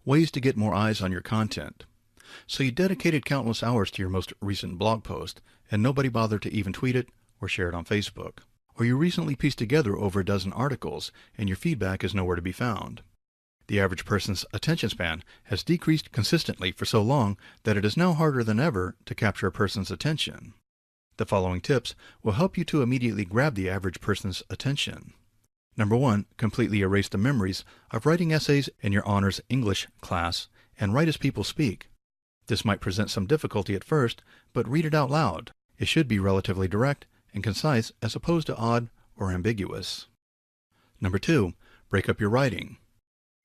ways to get more eyes on your content. So you dedicated countless hours to your most recent blog post, and nobody bothered to even tweet it or share it on Facebook. Or you recently pieced together over a dozen articles, and your feedback is nowhere to be found. The average person's attention span has decreased consistently for so long that it is now harder than ever to capture a person's attention. The following tips will help you to immediately grab the average person's attention. Number 1, completely erase the memories of writing essays in your honors English class and write as people speak. This might present some difficulty at first, but read it out loud. It should be relatively direct and concise as opposed to odd or ambiguous. Number 2, break up your writing.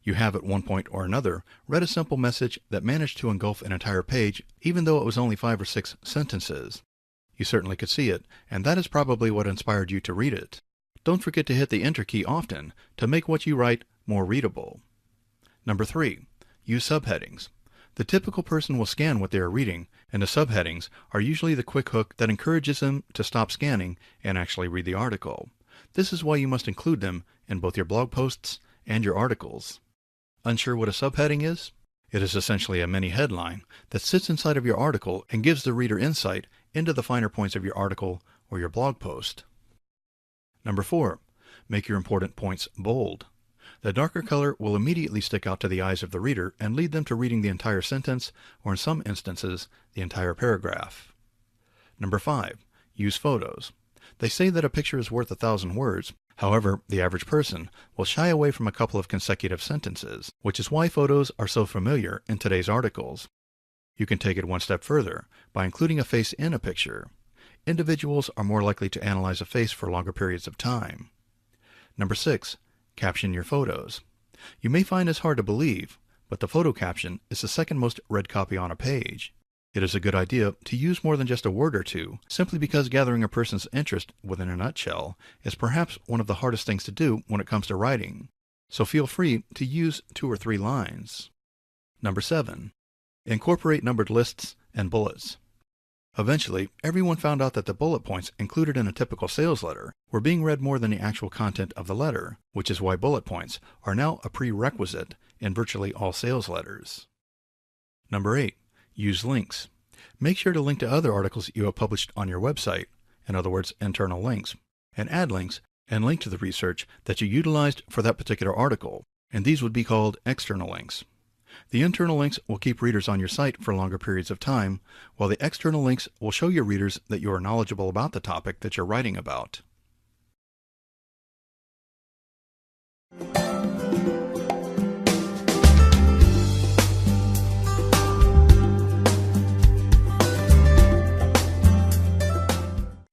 You have at one point or another read a simple message that managed to engulf an entire page even though it was only 5 or 6 sentences. You certainly could see it, and that is probably what inspired you to read it. Don't forget to hit the Enter key often to make what you write more readable. Number 3, use subheadings. The typical person will scan what they are reading, and the subheadings are usually the quick hook that encourages them to stop scanning and actually read the article. This is why you must include them in both your blog posts and your articles. Unsure what a subheading is? It is essentially a mini headline that sits inside of your article and gives the reader insight into the finer points of your article or your blog post. Number 4, make your important points bold. The darker color will immediately stick out to the eyes of the reader and lead them to reading the entire sentence, or in some instances, the entire paragraph. Number 5, use photos. They say that a picture is worth 1,000 words. However, the average person will shy away from a couple of consecutive sentences, which is why photos are so familiar in today's articles. You can take it one step further by including a face in a picture. Individuals are more likely to analyze a face for longer periods of time. Number 6, caption your photos. You may find this hard to believe, but the photo caption is the second most read copy on a page. It is a good idea to use more than just a word or two, simply because gathering a person's interest within a nutshell is perhaps one of the hardest things to do when it comes to writing. So feel free to use 2 or 3 lines. Number 7, incorporate numbered lists and bullets. Eventually, everyone found out that the bullet points included in a typical sales letter were being read more than the actual content of the letter, which is why bullet points are now a prerequisite in virtually all sales letters. Number 8, use links. Make sure to link to other articles you have published on your website, in other words, internal links, and add links and link to the research that you utilized for that particular article, and these would be called external links. The internal links will keep readers on your site for longer periods of time, while the external links will show your readers that you are knowledgeable about the topic that you're writing about.